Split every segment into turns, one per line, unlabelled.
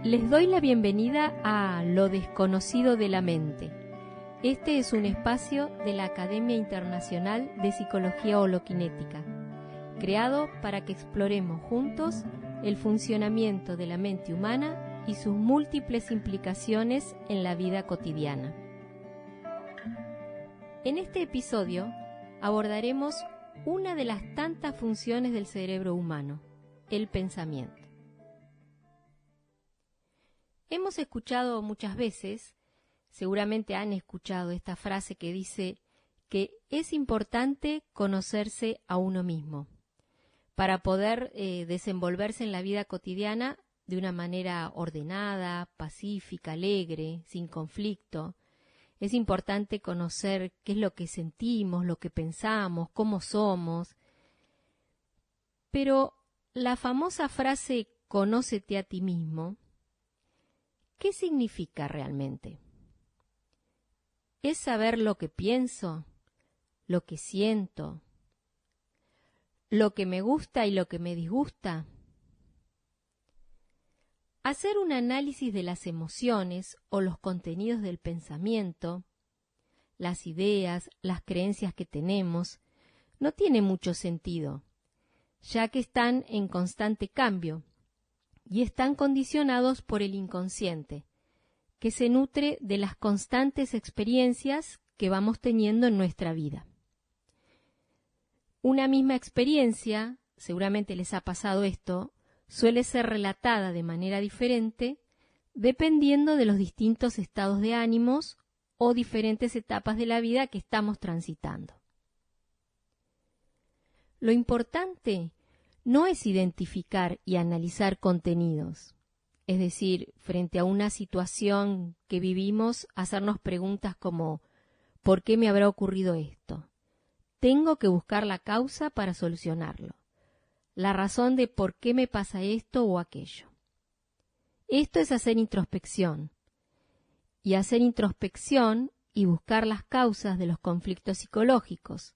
Les doy la bienvenida a Lo desconocido de la mente. Este es un espacio de la Academia Internacional de Psicología Holokinética, creado para que exploremos juntos el funcionamiento de la mente humana y sus múltiples implicaciones en la vida cotidiana. En este episodio abordaremos una de las tantas funciones del cerebro humano, el pensamiento. Hemos escuchado muchas veces, seguramente han escuchado esta frase que dice que es importante conocerse a uno mismo para poder desenvolverse en la vida cotidiana de una manera ordenada, pacífica, alegre, sin conflicto. Es importante conocer qué es lo que sentimos, lo que pensamos, cómo somos. Pero la famosa frase «conócete a ti mismo», ¿qué significa realmente? ¿Es saber lo que pienso, lo que siento, lo que me gusta y lo que me disgusta? Hacer un análisis de las emociones o los contenidos del pensamiento, las ideas, las creencias que tenemos, no tiene mucho sentido, ya que están en constante cambio y están condicionados por el inconsciente, que se nutre de las constantes experiencias que vamos teniendo en nuestra vida. Una misma experiencia, seguramente les ha pasado esto, suele ser relatada de manera diferente dependiendo de los distintos estados de ánimos o diferentes etapas de la vida que estamos transitando. Lo importante no es identificar y analizar contenidos, es decir, frente a una situación que vivimos, hacernos preguntas como ¿por qué me habrá ocurrido esto? Tengo que buscar la causa para solucionarlo, la razón de por qué me pasa esto o aquello. Esto es hacer introspección, y hacer introspección y buscar las causas de los conflictos psicológicos.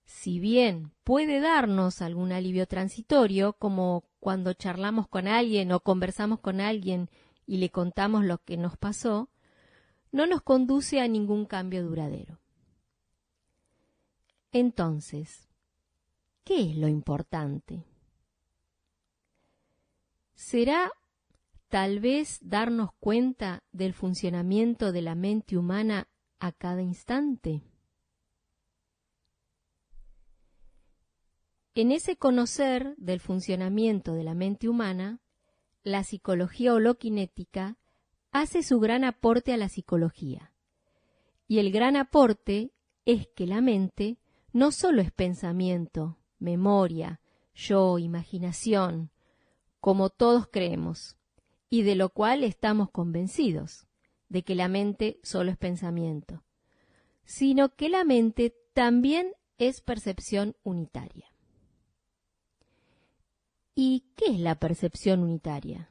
Si bien puede darnos algún alivio transitorio, como cuando charlamos con alguien o conversamos con alguien y le contamos lo que nos pasó, no nos conduce a ningún cambio duradero. Entonces, ¿qué es lo importante? ¿Será tal vez darnos cuenta del funcionamiento de la mente humana a cada instante? En ese conocer del funcionamiento de la mente humana, la psicología holokinética hace su gran aporte a la psicología. Y el gran aporte es que la mente no solo es pensamiento, memoria, yo, imaginación, como todos creemos, y de lo cual estamos convencidos, de que la mente solo es pensamiento, sino que la mente también es percepción unitaria. ¿Y qué es la percepción unitaria?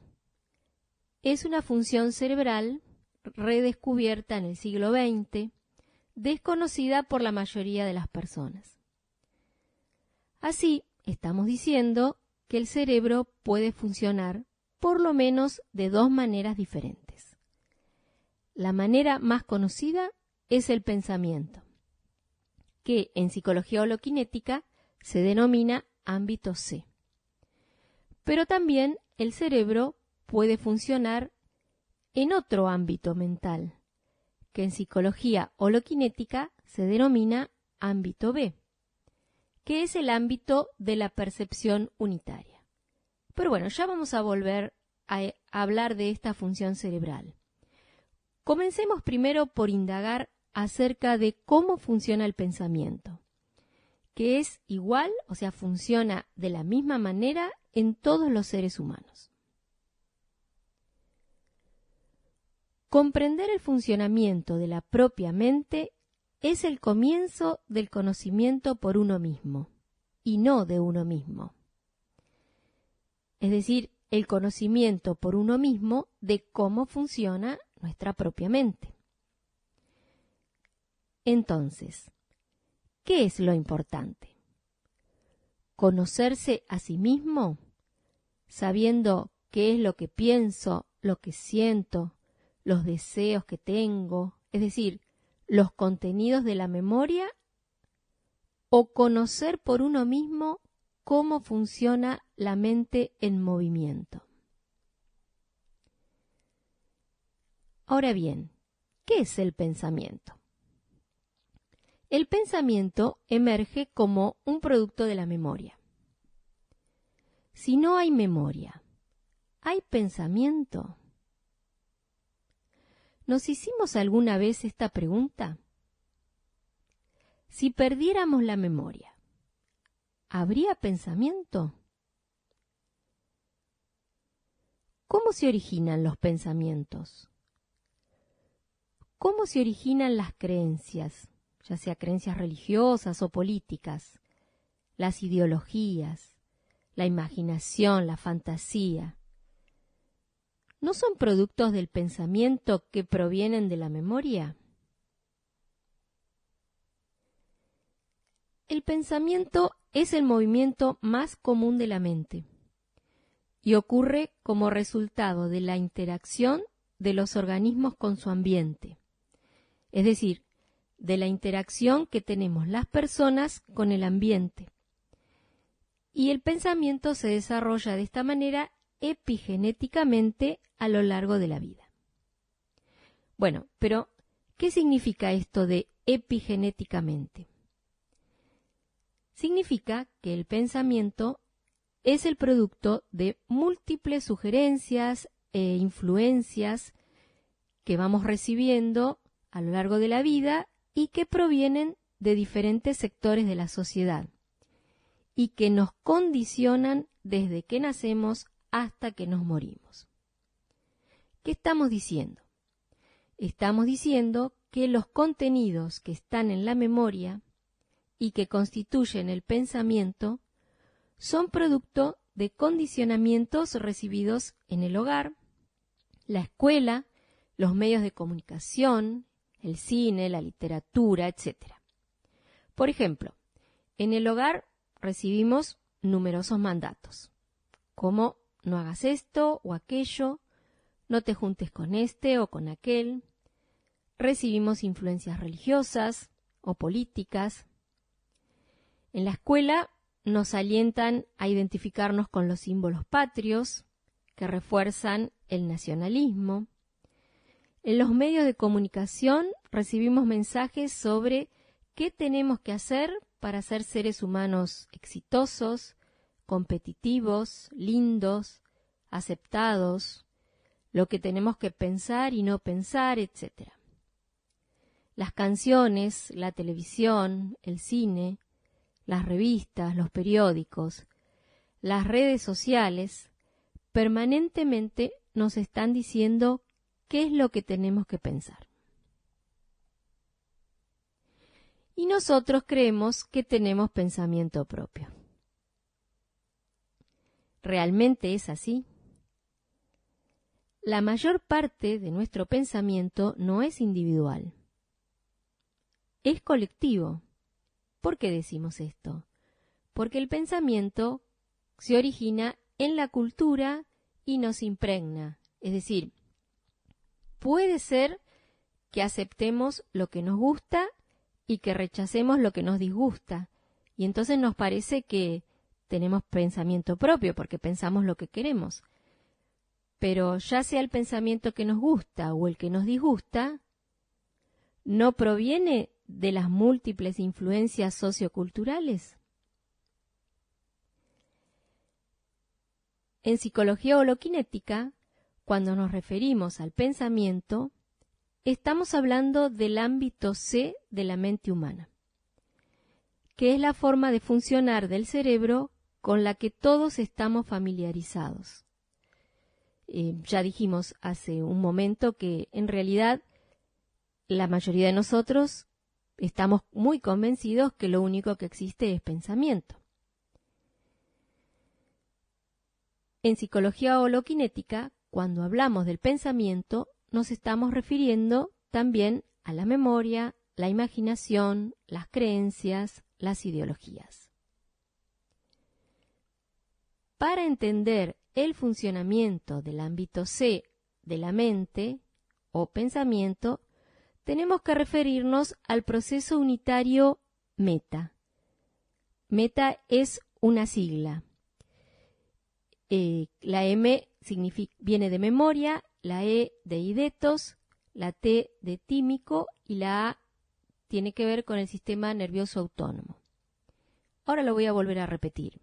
Es una función cerebral redescubierta en el siglo XX, desconocida por la mayoría de las personas. Así, estamos diciendo que el cerebro puede funcionar por lo menos de dos maneras diferentes. La manera más conocida es el pensamiento, que en psicología holokinética se denomina ámbito C. Pero también el cerebro puede funcionar en otro ámbito mental, que en psicología holokinética se denomina ámbito B, que es el ámbito de la percepción unitaria. Pero bueno, ya vamos a volver a hablar de esta función cerebral. Comencemos primero por indagar acerca de cómo funciona el pensamiento, que es igual, o sea, funciona de la misma manera en todos los seres humanos. Comprender el funcionamiento de la propia mente es el comienzo del conocimiento por uno mismo, y no de uno mismo. Es decir, el conocimiento por uno mismo de cómo funciona nuestra propia mente. Entonces, ¿qué es lo importante? ¿Conocerse a sí mismo, sabiendo qué es lo que pienso, lo que siento, los deseos que tengo, es decir, los contenidos de la memoria, o conocer por uno mismo cómo funciona la mente en movimiento. Ahora bien, ¿qué es el pensamiento? El pensamiento emerge como un producto de la memoria. Si no hay memoria, ¿hay pensamiento? ¿Nos hicimos alguna vez esta pregunta? Si perdiéramos la memoria, ¿habría pensamiento? ¿Cómo se originan los pensamientos? ¿Cómo se originan las creencias, ya sea creencias religiosas o políticas, las ideologías, la imaginación, la fantasía? ¿No son productos del pensamiento que provienen de la memoria? El pensamiento es el movimiento más común de la mente y ocurre como resultado de la interacción de los organismos con su ambiente, es decir, de la interacción que tenemos las personas con el ambiente. Y el pensamiento se desarrolla de esta manera epigenéticamente a lo largo de la vida. Bueno, pero ¿qué significa esto de epigenéticamente? Significa que el pensamiento es el producto de múltiples sugerencias e influencias que vamos recibiendo a lo largo de la vida y que provienen de diferentes sectores de la sociedad y que nos condicionan desde que nacemos hasta que nos morimos. ¿Qué estamos diciendo? Estamos diciendo que los contenidos que están en la memoria y que constituyen el pensamiento son producto de condicionamientos recibidos en el hogar, la escuela, los medios de comunicación, el cine, la literatura, etc. Por ejemplo, en el hogar recibimos numerosos mandatos, como no hagas esto o aquello, no te juntes con este o con aquel. Recibimos influencias religiosas o políticas. En la escuela nos alientan a identificarnos con los símbolos patrios que refuerzan el nacionalismo. En los medios de comunicación recibimos mensajes sobre qué tenemos que hacer para ser seres humanos exitosos, competitivos, lindos, aceptados, lo que tenemos que pensar y no pensar, etc. Las canciones, la televisión, el cine, las revistas, los periódicos, las redes sociales, permanentemente nos están diciendo qué es lo que tenemos que pensar. Y nosotros creemos que tenemos pensamiento propio. ¿Realmente es así? La mayor parte de nuestro pensamiento no es individual, es colectivo. ¿Por qué decimos esto? Porque el pensamiento se origina en la cultura y nos impregna. Es decir, puede ser que aceptemos lo que nos gusta y que rechacemos lo que nos disgusta. Y entonces nos parece que tenemos pensamiento propio porque pensamos lo que queremos. Pero ya sea el pensamiento que nos gusta o el que nos disgusta, ¿no proviene de las múltiples influencias socioculturales? En psicología holokinética, cuando nos referimos al pensamiento, estamos hablando del ámbito C de la mente humana, que es la forma de funcionar del cerebro con la que todos estamos familiarizados. Ya dijimos hace un momento que en realidad la mayoría de nosotros estamos muy convencidos que lo único que existe es pensamiento. En psicología holokinética, cuando hablamos del pensamiento, nos estamos refiriendo también a la memoria, la imaginación, las creencias, las ideologías. Para entender el funcionamiento del ámbito C de la mente o pensamiento, tenemos que referirnos al proceso unitario meta. Meta es una sigla. La M viene de memoria, la E de eidetos, la T de tímico y la A tiene que ver con el sistema nervioso autónomo. Ahora lo voy a volver a repetir.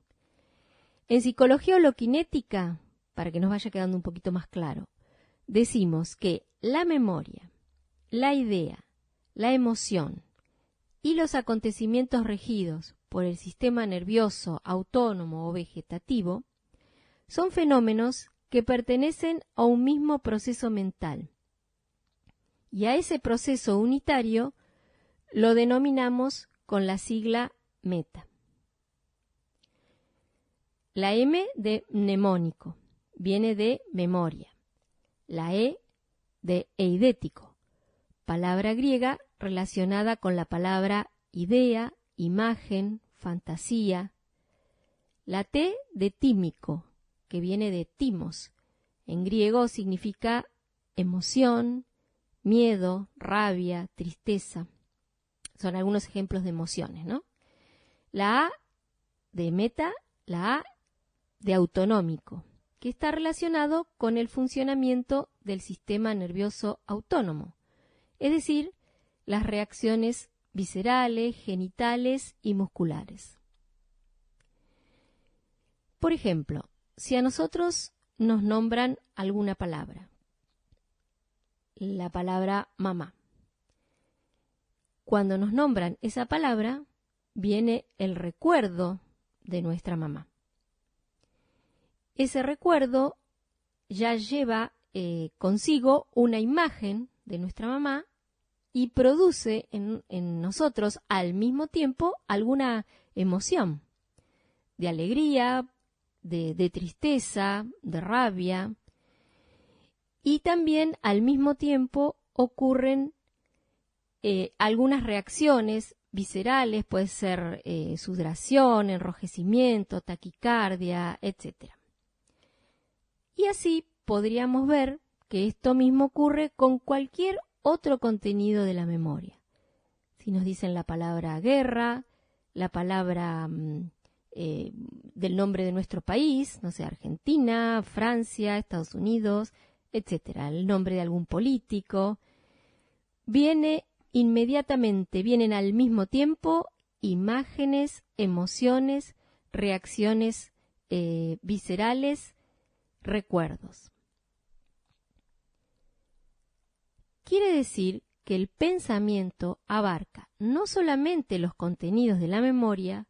En psicología holoquinética, para que nos vaya quedando un poquito más claro, decimos que la memoria, la idea, la emoción y los acontecimientos regidos por el sistema nervioso autónomo o vegetativo son fenómenos que pertenecen a un mismo proceso mental. Y a ese proceso unitario lo denominamos con la sigla meta. La M de mnemónico viene de memoria. La E de eidético, palabra griega relacionada con la palabra idea, imagen, fantasía. La T de tímico, que viene de timos. En griego significa emoción, miedo, rabia, tristeza. Son algunos ejemplos de emociones, ¿no? La A de meta, la A de autonómico, que está relacionado con el funcionamiento del sistema nervioso autónomo, es decir, las reacciones viscerales, genitales y musculares. Por ejemplo, si a nosotros nos nombran alguna palabra, la palabra mamá, cuando nos nombran esa palabra, viene el recuerdo de nuestra mamá. Ese recuerdo ya lleva consigo una imagen de nuestra mamá y produce en nosotros al mismo tiempo alguna emoción de alegría, de tristeza, de rabia, y también al mismo tiempo ocurren algunas reacciones viscerales, puede ser sudoración, enrojecimiento, taquicardia, etc. Y así podríamos ver que esto mismo ocurre con cualquier otro contenido de la memoria. Si nos dicen la palabra guerra, la palabra del nombre de nuestro país, no sé, Argentina, Francia, Estados Unidos, etcétera, el nombre de algún político, vienen al mismo tiempo imágenes, emociones, reacciones viscerales, recuerdos. Quiere decir que el pensamiento abarca no solamente los contenidos de la memoria,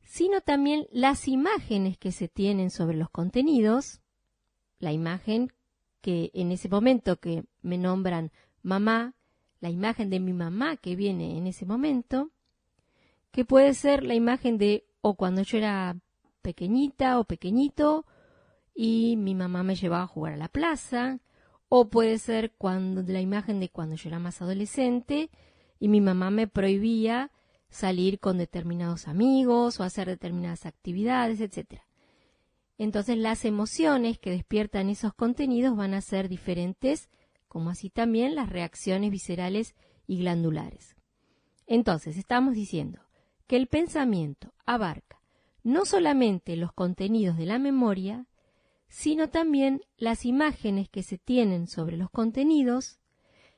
sino también las imágenes que se tienen sobre los contenidos, la imagen que en ese momento que me nombran mamá, la imagen de mi mamá que viene en ese momento, que puede ser la imagen de o cuando yo era pequeñita o pequeñito y mi mamá me llevaba a jugar a la plaza, o puede ser la imagen de cuando yo era más adolescente y mi mamá me prohibía salir con determinados amigos o hacer determinadas actividades, etc. Entonces las emociones que despiertan esos contenidos van a ser diferentes, como así también las reacciones viscerales y glandulares. Entonces estamos diciendo que el pensamiento abarca no solamente los contenidos de la memoria, sino también las imágenes que se tienen sobre los contenidos,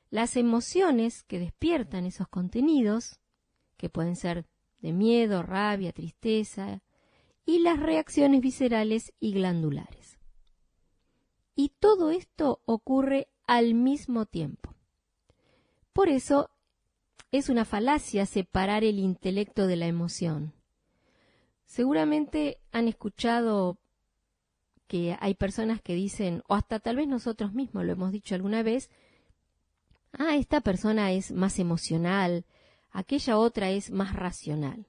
las emociones que despiertan esos contenidos, que pueden ser de miedo, rabia, tristeza, y las reacciones viscerales y glandulares. Y todo esto ocurre al mismo tiempo. Por eso es una falacia separar el intelecto de la emoción. Seguramente han escuchado que hay personas que dicen, o hasta tal vez nosotros mismos lo hemos dicho alguna vez, esta persona es más emocional, aquella otra es más racional.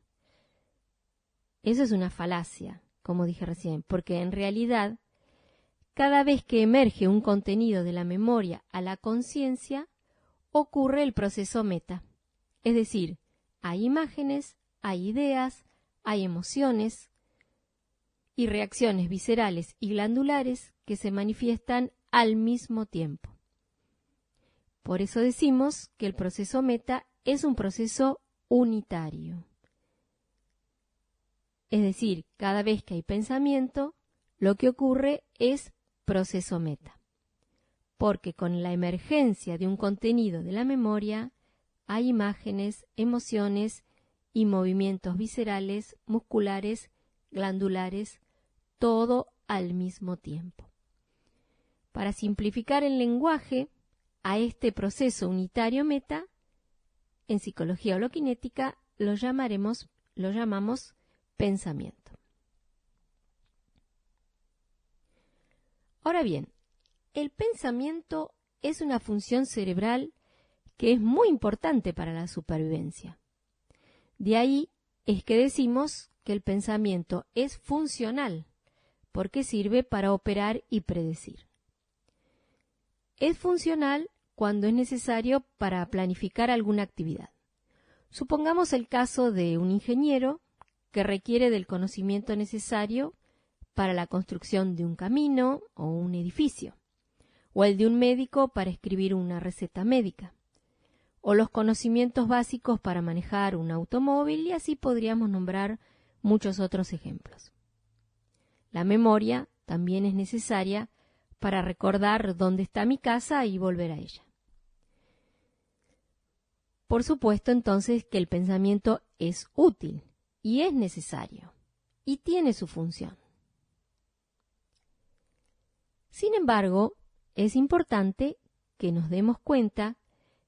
Eso es una falacia, como dije recién, porque en realidad, cada vez que emerge un contenido de la memoria a la conciencia, ocurre el proceso meta. Es decir, hay imágenes, hay ideas, hay emociones y reacciones viscerales y glandulares que se manifiestan al mismo tiempo. Por eso decimos que el proceso meta es un proceso unitario. Es decir, cada vez que hay pensamiento, lo que ocurre es proceso meta. Porque con la emergencia de un contenido de la memoria, hay imágenes, emociones y movimientos viscerales, musculares, glandulares, todo al mismo tiempo. Para simplificar el lenguaje, a este proceso unitario meta, en psicología holokinética lo llamamos pensamiento. Ahora bien, el pensamiento es una función cerebral que es muy importante para la supervivencia. De ahí es que decimos que el pensamiento es funcional, porque sirve para operar y predecir. Es funcional cuando es necesario para planificar alguna actividad. Supongamos el caso de un ingeniero que requiere del conocimiento necesario para la construcción de un camino o un edificio, o el de un médico para escribir una receta médica, o los conocimientos básicos para manejar un automóvil, y así podríamos nombrar muchos otros ejemplos. La memoria también es necesaria para recordar dónde está mi casa y volver a ella. Por supuesto, entonces, que el pensamiento es útil y es necesario y tiene su función. Sin embargo, es importante que nos demos cuenta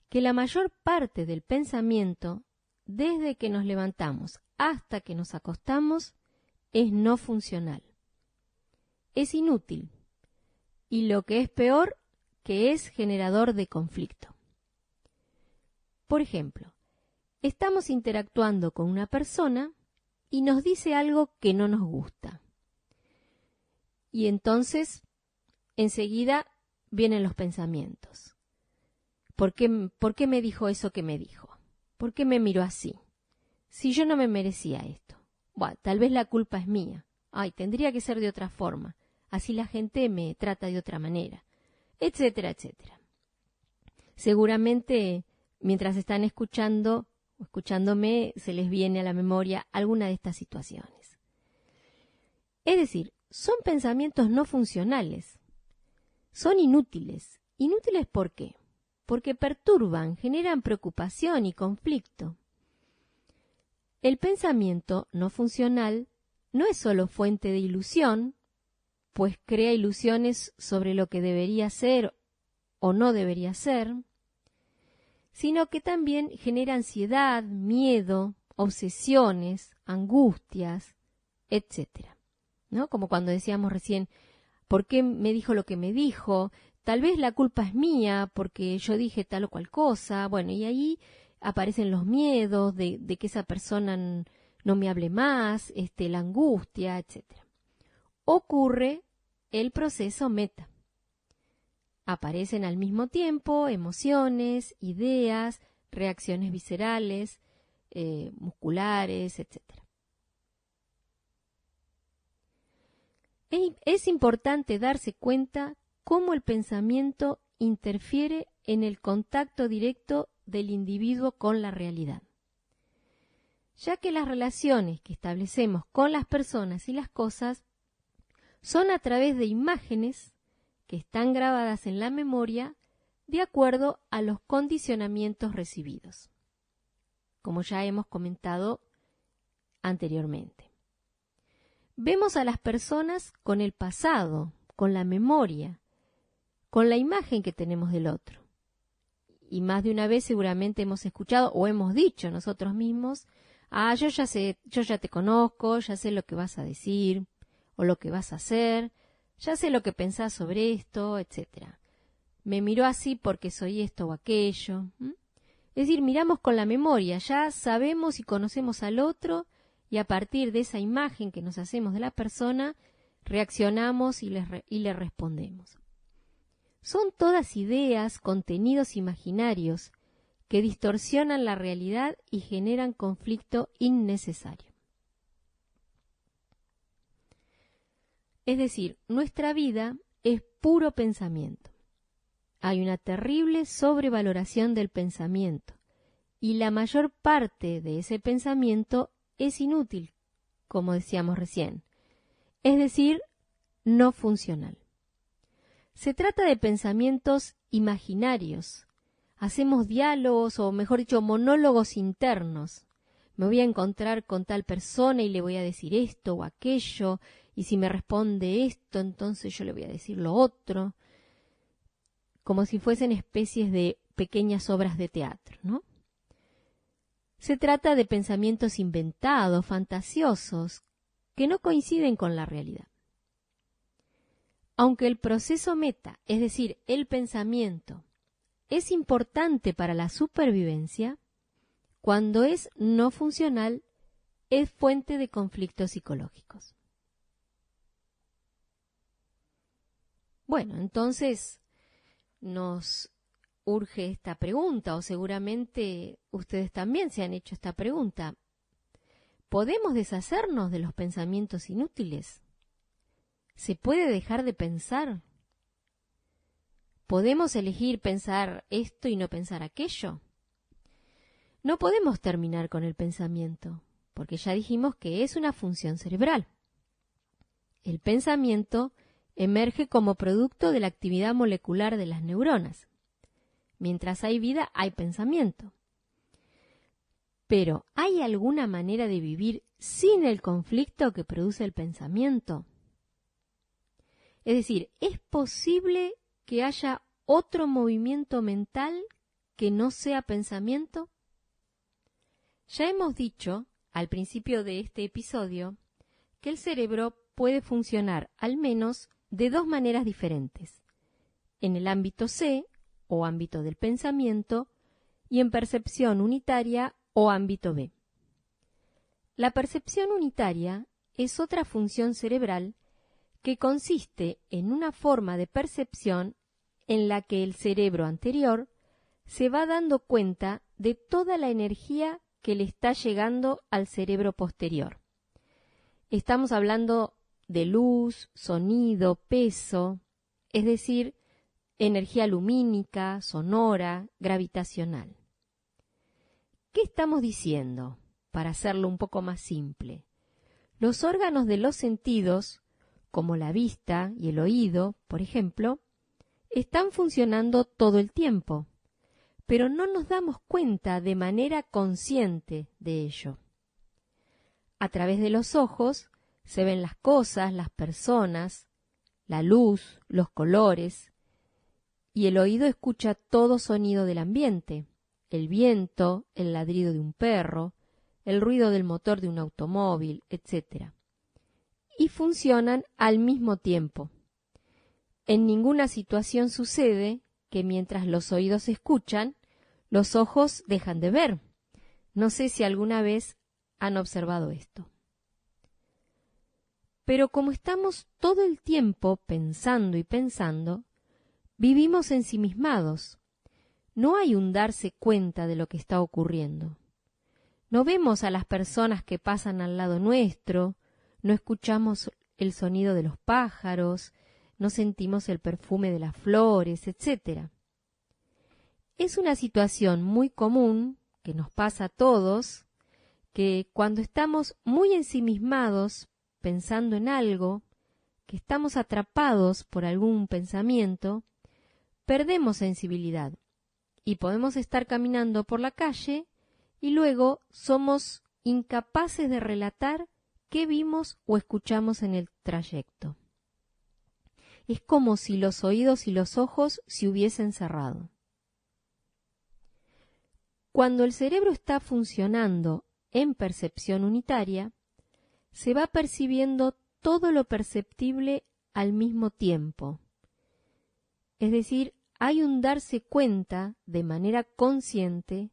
que la mayor parte del pensamiento, desde que nos levantamos hasta que nos acostamos, es no funcional. Es inútil y, lo que es peor, que es generador de conflicto. Por ejemplo, estamos interactuando con una persona y nos dice algo que no nos gusta. Y entonces, enseguida vienen los pensamientos. ¿Por qué me dijo eso que me dijo? ¿Por qué me miró así? Si yo no me merecía esto. Bueno, tal vez la culpa es mía. Ay, tendría que ser de otra forma. Así la gente me trata de otra manera. Etcétera, etcétera. Seguramente, mientras están escuchándome, se les viene a la memoria alguna de estas situaciones. Es decir, son pensamientos no funcionales. Son inútiles. ¿Inútiles por qué? Porque perturban, generan preocupación y conflicto. El pensamiento no funcional no es solo fuente de ilusión, pues crea ilusiones sobre lo que debería ser o no debería ser, sino que también genera ansiedad, miedo, obsesiones, angustias, etc. ¿No? Como cuando decíamos recién, ¿por qué me dijo lo que me dijo? Tal vez la culpa es mía porque yo dije tal o cual cosa. Bueno, y ahí aparecen los miedos de que esa persona no me hable más, la angustia, etc. Ocurre el proceso meta. Aparecen al mismo tiempo emociones, ideas, reacciones viscerales, musculares, etc. Es importante darse cuenta cómo el pensamiento interfiere en el contacto directo del individuo con la realidad, ya que las relaciones que establecemos con las personas y las cosas son a través de imágenes que están grabadas en la memoria de acuerdo a los condicionamientos recibidos, como ya hemos comentado anteriormente. Vemos a las personas con el pasado, con la memoria, con la imagen que tenemos del otro. Y más de una vez seguramente hemos escuchado o hemos dicho nosotros mismos, yo ya sé, yo ya te conozco, ya sé lo que vas a decir o lo que vas a hacer, ya sé lo que pensás sobre esto, etc. Me miró así porque soy esto o aquello. Es decir, miramos con la memoria, ya sabemos y conocemos al otro, y a partir de esa imagen que nos hacemos de la persona, reaccionamos y le respondemos. Son todas ideas, contenidos imaginarios que distorsionan la realidad y generan conflicto innecesario. Es decir, nuestra vida es puro pensamiento. Hay una terrible sobrevaloración del pensamiento y la mayor parte de ese pensamiento es inútil, como decíamos recién, es decir, no funcional. Se trata de pensamientos imaginarios. Hacemos diálogos o, mejor dicho, monólogos internos. Me voy a encontrar con tal persona y le voy a decir esto o aquello, y si me responde esto, entonces yo le voy a decir lo otro, como si fuesen especies de pequeñas obras de teatro, ¿no? Se trata de pensamientos inventados, fantasiosos, que no coinciden con la realidad. Aunque el proceso meta, es decir, el pensamiento, es importante para la supervivencia, cuando es no funcional, es fuente de conflictos psicológicos. Bueno, entonces nos urge esta pregunta, o seguramente ustedes también se han hecho esta pregunta. ¿Podemos deshacernos de los pensamientos inútiles? ¿Se puede dejar de pensar? ¿Podemos elegir pensar esto y no pensar aquello? No podemos terminar con el pensamiento, porque ya dijimos que es una función cerebral. El pensamiento emerge como producto de la actividad molecular de las neuronas. Mientras hay vida, hay pensamiento. Pero, ¿hay alguna manera de vivir sin el conflicto que produce el pensamiento? Es decir, ¿es posible que haya otro movimiento mental que no sea pensamiento? Ya hemos dicho, al principio de este episodio, que el cerebro puede funcionar al menos de dos maneras diferentes, en el ámbito C, o ámbito del pensamiento, y en percepción unitaria, o ámbito B. La percepción unitaria es otra función cerebral que consiste en una forma de percepción en la que el cerebro anterior se va dando cuenta de toda la energía que le está llegando al cerebro posterior. Estamos hablando de luz, sonido, peso, es decir, energía lumínica, sonora, gravitacional. ¿Qué estamos diciendo? Para hacerlo un poco más simple. Los órganos de los sentidos, como la vista y el oído, por ejemplo, están funcionando todo el tiempo, pero no nos damos cuenta de manera consciente de ello. A través de los ojos se ven las cosas, las personas, la luz, los colores, y el oído escucha todo sonido del ambiente, el viento, el ladrido de un perro, el ruido del motor de un automóvil, etc. Y funcionan al mismo tiempo. En ninguna situación sucede que mientras los oídos escuchan, los ojos dejan de ver. No sé si alguna vez han observado esto. Pero como estamos todo el tiempo pensando y pensando, vivimos ensimismados. No hay un darse cuenta de lo que está ocurriendo. No vemos a las personas que pasan al lado nuestro, no escuchamos el sonido de los pájaros, no sentimos el perfume de las flores, etc. Es una situación muy común, que nos pasa a todos, que cuando estamos muy ensimismados, pensando en algo, que estamos atrapados por algún pensamiento, perdemos sensibilidad y podemos estar caminando por la calle y luego somos incapaces de relatar qué vimos o escuchamos en el trayecto. Es como si los oídos y los ojos se hubiesen cerrado. Cuando el cerebro está funcionando en percepción unitaria, se va percibiendo todo lo perceptible al mismo tiempo. Es decir, hay un darse cuenta de manera consciente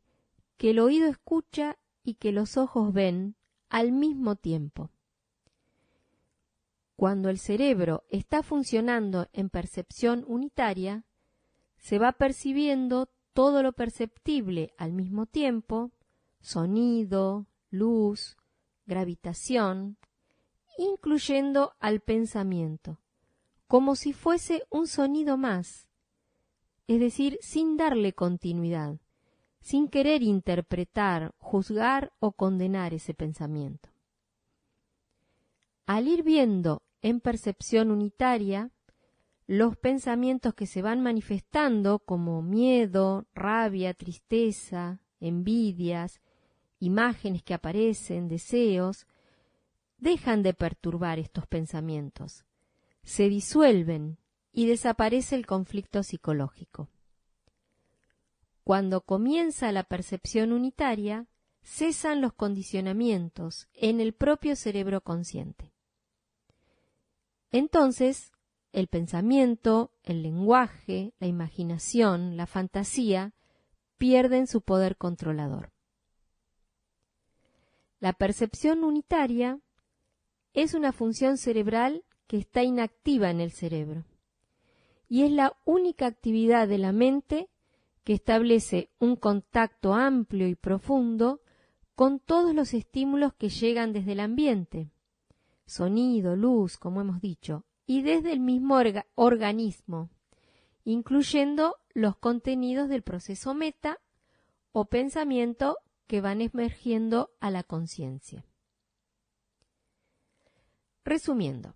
que el oído escucha y que los ojos ven al mismo tiempo. Cuando el cerebro está funcionando en percepción unitaria, se va percibiendo todo lo perceptible al mismo tiempo, sonido, luz, gravitación, incluyendo al pensamiento, como si fuese un sonido más, es decir, sin darle continuidad, sin querer interpretar, juzgar o condenar ese pensamiento. Al ir viendo en percepción unitaria los pensamientos que se van manifestando como miedo, rabia, tristeza, envidias, imágenes que aparecen, deseos, dejan de perturbar estos pensamientos, se disuelven y desaparece el conflicto psicológico. Cuando comienza la percepción unitaria, cesan los condicionamientos en el propio cerebro consciente. Entonces, el pensamiento, el lenguaje, la imaginación, la fantasía pierden su poder controlador. La percepción unitaria es una función cerebral que está inactiva en el cerebro y es la única actividad de la mente que establece un contacto amplio y profundo con todos los estímulos que llegan desde el ambiente, sonido, luz, como hemos dicho, y desde el mismo organismo, incluyendo los contenidos del proceso meta o pensamiento que van emergiendo a la conciencia. Resumiendo,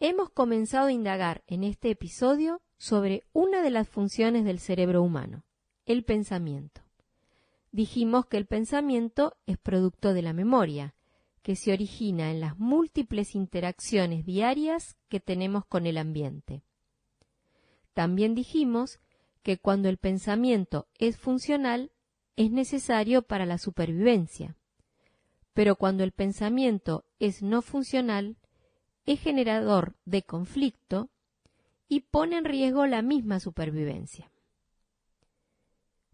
hemos comenzado a indagar en este episodio sobre una de las funciones del cerebro humano, el pensamiento. Dijimos que el pensamiento es producto de la memoria, que se origina en las múltiples interacciones diarias que tenemos con el ambiente. También dijimos que cuando el pensamiento es funcional, es necesario para la supervivencia, pero cuando el pensamiento es no funcional, es generador de conflicto y pone en riesgo la misma supervivencia.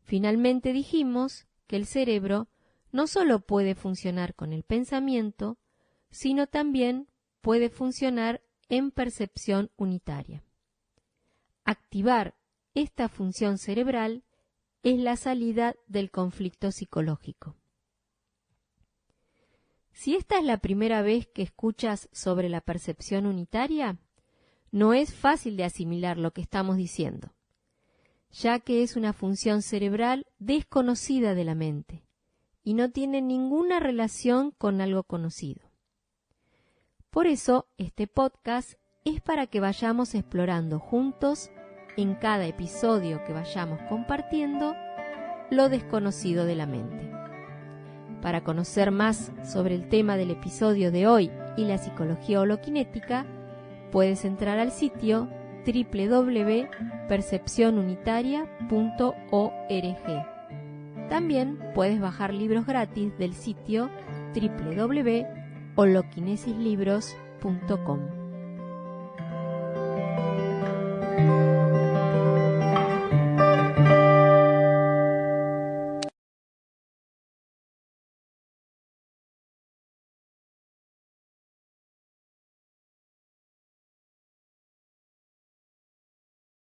Finalmente dijimos que el cerebro no solo puede funcionar con el pensamiento, sino también puede funcionar en percepción unitaria. Activar esta función cerebral es la salida del conflicto psicológico. Si esta es la primera vez que escuchas sobre la percepción unitaria, no es fácil de asimilar lo que estamos diciendo, ya que es una función cerebral desconocida de la mente y no tiene ninguna relación con algo conocido. Por eso, este podcast es para que vayamos explorando juntos, en cada episodio que vayamos compartiendo, lo desconocido de la mente. Para conocer más sobre el tema del episodio de hoy y la psicología holoquinética, puedes entrar al sitio www.percepcionunitaria.org. También puedes bajar libros gratis del sitio www.holokinesislibros.com.